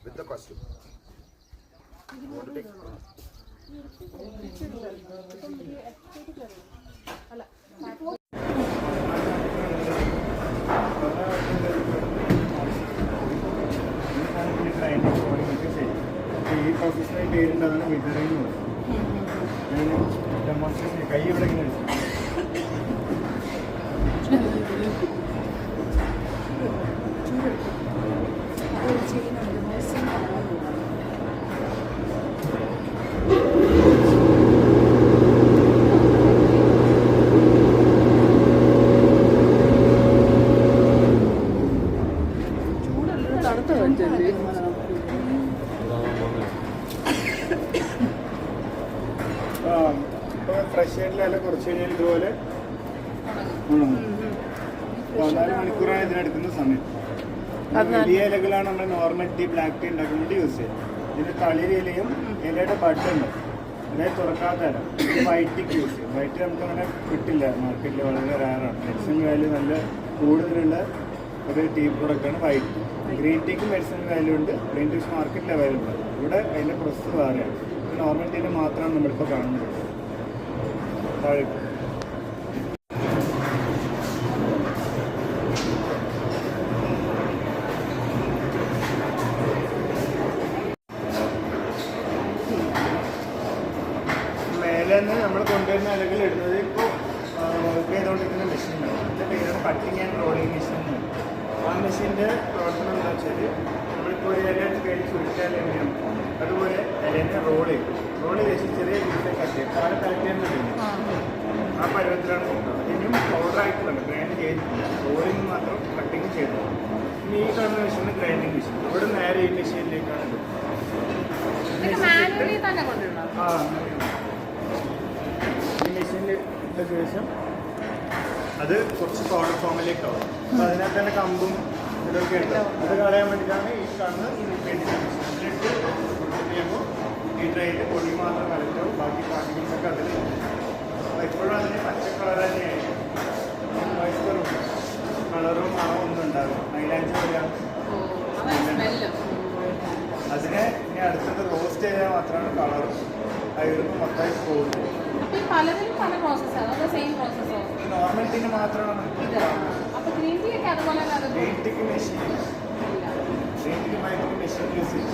with the costume. Want to take? Professional പേരുണ്ടാകുന്ന വിതറിയെന്ന് പറയും. ഡെമോൺസ്ട്രേഷൻ കൈ ഇവിടെ ഇങ്ങനെ ഫ്രഷ് ആയിട്ടില്ല കുറച്ച് കഴിഞ്ഞാൽ ഇതുപോലെ 14 മണിക്കൂറാണ് ഇതിനെടുക്കുന്ന സമയം. വലിയ ഇലകളാണ് നമ്മൾ നോർമൽ ടീ ബ്ലാക്ക് ടീ ഉണ്ടാക്കാൻ വേണ്ടി യൂസ് ചെയ്യുന്നത്. ഇതിന് തളിര് ഇലയും ഇലയുടെ ബട്ടുണ്ട്, അതായത് തുറക്കാത്ത ഇല. വൈറ്റ് ടീക്ക് യൂസ് ചെയ്യും. വൈറ്റ് നമുക്ക് അങ്ങനെ കിട്ടില്ല മാർക്കറ്റിൽ, വളരെ റയറാണ്. മെഡിസിൻ വാല്യൂ നല്ല കൂടുതലുള്ള ഒരു ടീ പ്രോഡക്റ്റാണ് വൈറ്റ് ടീ. ഗ്രീൻ ടീക്ക് മെഡിസിൻ വാല്യൂ ഉണ്ട്. ഗ്രീൻ ടീസ് മാർക്കറ്റിൽ അവൈലബിൾ ആണ്. ഇവിടെ അതിൻ്റെ പ്രോസസ്സ് വേറെയാണ്. നോർമൽ ടീയിൽ മാത്രമാണ് നമ്മളിപ്പോൾ കാണുന്നത്. താഴെ മേലെന്ന് നമ്മൾ കൊണ്ടുവരുന്ന ഇലകൾ ഇടുന്നത് ഇപ്പോൾ വർക്ക് ചെയ്തുകൊണ്ടിരിക്കുന്ന മെഷീനാണ്. അതിൻ്റെ പേരാണ് കട്ടിങ് ആൻഡ് റോളിങ് മെഷീൻ. ആ മെഷീൻ്റെ പ്രവർത്തനം എന്താ വെച്ചാൽ നമ്മളിപ്പോൾ ഒരു ഇല എടുത്ത് കഴിഞ്ഞ് ചുരുക്കാൻ എങ്ങനെയാണ് അതുപോലെ ഇലേനെ റോൾ ചെയ്യും. റോൾ ചെയ്ത് ചെറിയ പീസിലേക്ക് കട്ട് ചെയ്യും. താഴെ കലക്കിയെന്നുണ്ടെങ്കിൽ ആ പരുവത്തിലാണ് കിട്ടുന്നത്. ഇനിയും പൗഡറായിട്ടുള്ളത് ഗ്രൈൻഡ് ചെയ്തിട്ടില്ല. റോളിങ് മാത്രം കട്ടിങ് ചെയ്തത്. ഇനി ഈ കാണുന്ന മെഷീന് ഗ്രൈൻഡിങ് മെഷീൻ. ഇവിടെ നേരെ ഈ മെഷീനിലേക്കാണ് ഇത്. ഈ മെഷീനിൽ ഇട്ട ശേഷം അത് കുറച്ച് പൗഡർ ഫോമിലേക്കാവും. അപ്പോൾ അതിനകത്ത് തന്നെ കമ്പും ഇതൊക്കെ ഉണ്ട്. അത് കളയാൻ വേണ്ടിയിട്ടാണ് ഈ കാണുന്ന ഗ്രൈൻഡിങ് മെഷീൻ. അതിലിട്ട് ചെയ്യുമ്പോൾ ഈ ഡ്രൈയിൽ പൊടി മാത്രം കലക്കാവും. ബാക്കി പാർട്ടിക്കൽസൊക്കെ അതിൽ എപ്പോഴും അതിന് പച്ച കളർ തന്നെയായിരിക്കും. വൈസ്പറും കളറും മണവും ഒന്നും ഉണ്ടാകും. മൈലാഞ്ചി പോലെയാണ്. അതിനെ ഇനി അടുത്തത് റോസ്റ്റ് ചെയ്താൽ മാത്രമാണ് കളറും അതിലും മൊത്തമായി പോകുന്നത്. നോർമൽ ടീന് മാത്രമാണ് ഗ്രീൻ ടീക്ക് മെഷീൻ. ഗ്രീൻ ടീക്ക് വൈറ്റ് മെഷീൻ യൂസ് ചെയ്യും.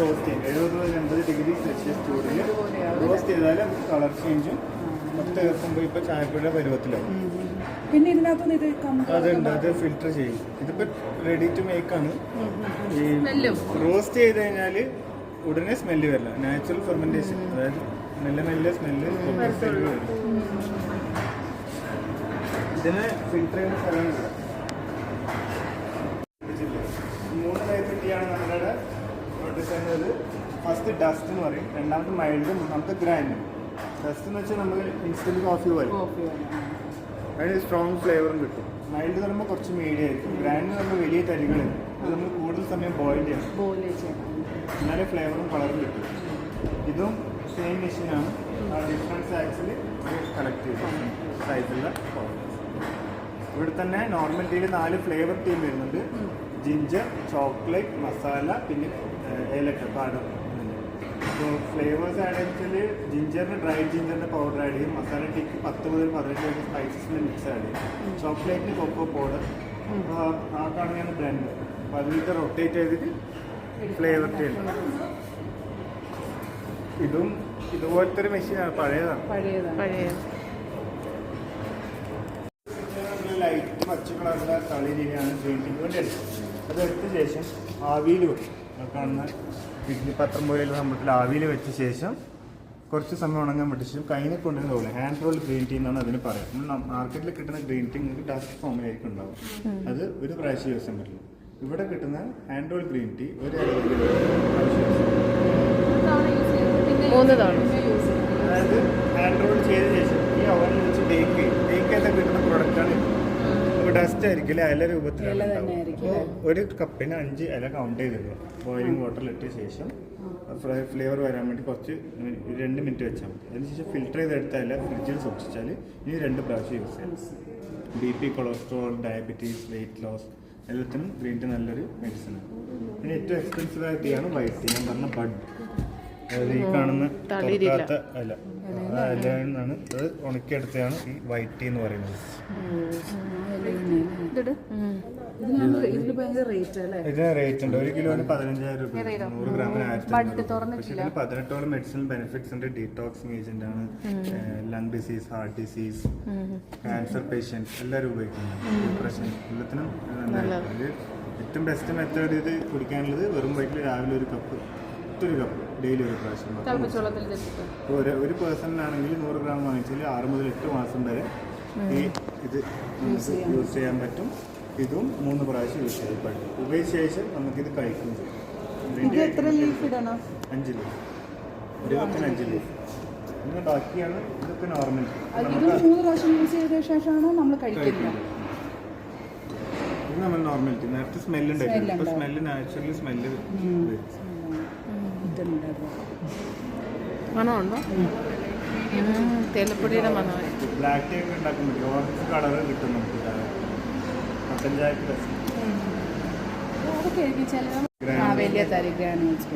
റോസ്റ്റ് ചെയ്യും 70-80 ചൂടിൽ റോസ്റ്റ് ചെയ്താൽ നമുക്ക് കളർ ചേഞ്ചും മൊത്തം ചേർക്കുമ്പോൾ ഇപ്പോൾ ചായപ്പൊടിയുടെ പരുവത്തിലാവും. പിന്നെ ഇതിനകത്ത് ഇത് അതുണ്ട്, അത് ഫിൽറ്റർ ചെയ്യും. ഇതിപ്പോൾ റെഡി ടു മേക്കാണ്. ഈ റോസ്റ്റ് ചെയ്ത് കഴിഞ്ഞാൽ ഉടനെ സ്മെല്ല് വരില്ല. നാച്ചുറൽ ഫെർമെൻറ്റേഷൻ, അതായത് മെല്ലെ മെല്ലെ സ്മെല്ല് വരും. ഇതിന് ഫിൽറ്റർ ചെയ്യുന്ന സ്ഥലമില്ല. 3 ടൈപ്പ് ടീയാണ് നമ്മളുടെ നോട്ടീസ്. ഫസ്റ്റ് ഡസ്റ്റ് എന്ന് പറയും, രണ്ടാമത്തെ മൈൽഡ്, മൂന്നാമത്തെ ഗ്രാൻഡ്. ഡസ്റ്റ് എന്ന് വെച്ചാൽ നമ്മൾ ഇൻസ്റ്റൻറ്റ് കോഫി പോലെ അതിന് സ്ട്രോങ് ഫ്ലേവറും കിട്ടും. മൈൽഡ് എന്ന് പറയുമ്പോൾ കുറച്ച് മീഡിയം ആയിരിക്കും. ഗ്രാൻഡ് എന്ന് പറയുമ്പോൾ വലിയ തരികൾ, അത് നമ്മൾ കൂടുതൽ സമയം ബോയിൽ ചെയ്യണം, എന്നാലേ ഫ്ലേവറും കളറും കിട്ടും. ഇതും സെയിം മെഷീനാണ്. ആ ഡിഫറൻസ് ആക്സിൽ കളക്ട് ചെയ്യും സൈസുള്ള പൗഡേഴ്സ്. ഇവിടെ തന്നെ നോർമൽ ടീയിൽ 4 ഫ്ലേവർ ടീം വരുന്നുണ്ട്. ജിഞ്ചർ, ചോക്ലേറ്റ്, മസാല, പിന്നെ ഏലക്ക പാടം. അപ്പോൾ ഫ്ലേവേഴ്സ് ആഡ് വെച്ചാൽ ജിഞ്ചറിന് ഡ്രൈഡ് ജിഞ്ചറിൻ്റെ പൗഡർ ആഡ് ചെയ്യും. മസാല ടീക്ക് 10 മുതൽ 15 സ്പൈസസിൻ്റെ മിക്സ് ആഡ് ചെയ്യും. ചോക്ലേറ്റിന് കൊക്കോ പൗഡർ. അപ്പോൾ ആ കാണുകയാണ് ബ്ലെൻഡ്. അപ്പോൾ അതിലേക്ക് റൊട്ടേറ്റ് ചെയ്തിട്ട് ഫ്ലേവർ ടീ ഉണ്ട്. ഇതും ഇതുപോലത്തെ ഒരു മെഷീനാണ്, പഴയതാണ്. ലൈറ്റ് പച്ച കളറുള്ള തളിരിയാണ് പെയിൻറ്റിങ് വേണ്ടി എടുക്കും. അതെടുത്ത ശേഷം ആവിയിൽ വെക്കും. കാണുന്ന ഇഡ്ലി പത്രം പോലെയുള്ള സംഭവത്തിൽ ആവിയിൽ വെച്ച ശേഷം കുറച്ച് സമയം ഉണങ്ങാൻ പറ്റിയ ശേഷം കൈനെ കൊണ്ടുവരുന്ന പോലെ ഹാൻഡ് റോൾ ഗ്രീൻ ടീ എന്നാണ് അതിന് പറയാം. നമ്മൾ മാർക്കറ്റിൽ കിട്ടുന്ന ഗ്രീൻ ടീ നിങ്ങൾക്ക് ഡസ്റ്റ് ഫോമിലായിരിക്കും ഉണ്ടാവും. അത് ഒരു പ്രാവശ്യം യൂസ് ചെയ്യാൻ പറ്റില്ല. ഇവിടെ കിട്ടുന്ന ഹാൻഡ് റോൾ ഗ്രീൻ ടീ ഒരു അതായത് ഹാൻഡ് റോൾ ചെയ്ത ശേഷം ഈ ഓവനിൽ വെച്ച് ബേക്ക് ചെയ്താൽ കിട്ടുന്ന പ്രൊഡക്റ്റാണ് ഇത്. അപ്പോൾ ഡസ്റ്റ് ആയിരിക്കില്ല, ഇല രൂപത്തിലാണ്. അപ്പോൾ ഒരു കപ്പിന് 5 ഇല കൗണ്ട് ചെയ്തിരുന്നു. ബോയിലിംഗ് വാട്ടറിലിട്ട ശേഷം ഫ്ലേവർ വരാൻ വേണ്ടി കുറച്ച് 2 മിനിറ്റ് വെച്ചാൽ മതി. അതിനുശേഷം ഫിൽറ്റർ ചെയ്തെടുത്ത ഇല ഫ്രിഡ്ജിൽ സൂക്ഷിച്ചാൽ ഇനി 2 പ്രാവശ്യം യൂസ് ചെയ്യാം. BP, cholesterol, diabetes, weight loss എല്ലാത്തിനും ഗ്രീൻ ടീ നല്ലൊരു മെഡിസിനാണ്. പിന്നെ ഏറ്റവും എക്സ്പെൻസീവ് ആയ ടീയാണ് വൈറ്റ് ടീ. ഞാൻ പറഞ്ഞ ബഡ്, അതായത് ഈ കാണുന്ന തുറക്കാത്ത ഇല, ആ ഇലയാണ് അത് ഉണക്കിയെടുത്തതാണ് ഈ വൈറ്റ് ടീ എന്ന് പറയുന്നത്. ഇതിന് ഭയങ്കര റേറ്റ് അല്ലേ? ഇതിന് റേറ്റ് ഉണ്ട്. 1 കിലോന് 15,000 രൂപ, 100 ഗ്രാമിന് 1500. പക്ഷേ ഇതിന് 18ഓളം മെഡിസിനൽ ബെനിഫിറ്റ്സ് ഉണ്ട്. ഡീടോക്സിങ് ഏജന്റ് ആണ്, lung disease, heart disease, cancer patients എല്ലാവരും ഉപയോഗിക്കുന്നുണ്ട്. ഡിപ്രഷൻ എല്ലാത്തിനും നല്ലതായിരിക്കും. ഇത് ഏറ്റവും ബെസ്റ്റ് മെത്തേഡ് ഇത് കുടിക്കാനുള്ളത് വെറും വയറ്റിൽ രാവിലെ ഒരു കപ്പ് ഡെയിലി ഒരു പ്രാവശ്യം. ഒരു പേഴ്സണിനാണെങ്കിൽ 100 ഗ്രാം വാങ്ങിച്ചാൽ 6 മുതൽ 8 മാസം വരെ ഈ ഇത് യൂസ് ചെയ്യാൻ പറ്റും. ഇതും 3 പ്രാവശ്യം യൂസ് ചെയ്യാൻ പറ്റും. ഉപയോഗിച്ച ശേഷം നമുക്കിത് കഴിക്കുകയും ചെയ്യും. 5 ലീഫ്, 1 കപ്പിന് 5 ലീഫ്. പിന്നെ ബാക്കിയാണ് ഇതൊക്കെ നോർമൽ. ഇത് 3 പ്രാവശ്യം യൂസ് ചെയ്ത ശേഷമാണോ നമ്മൾ കഴിക്കുന്നത്? ഇത് നമ്മൾ നോർമൽ ടീ. നേരത്തെ സ്മെല്ലുണ്ടായിരുന്നു, ഇപ്പോൾ സ്മെല്ല് നാച്ചുറലി സ്മെല്ല് മണമുണ്ടോ? തേയിലപ്പൊടിയുടെ മണം. ബ്ലാക്ക് ടീ ഒക്കെ ഉണ്ടാക്കാൻ പറ്റും. ഓറഞ്ച് കളർ കിട്ടും നമുക്ക്. കട്ടൻ ചായക്ക് അതൊക്കെ വലിയ തരി ഗ്രാനുവൽസ്.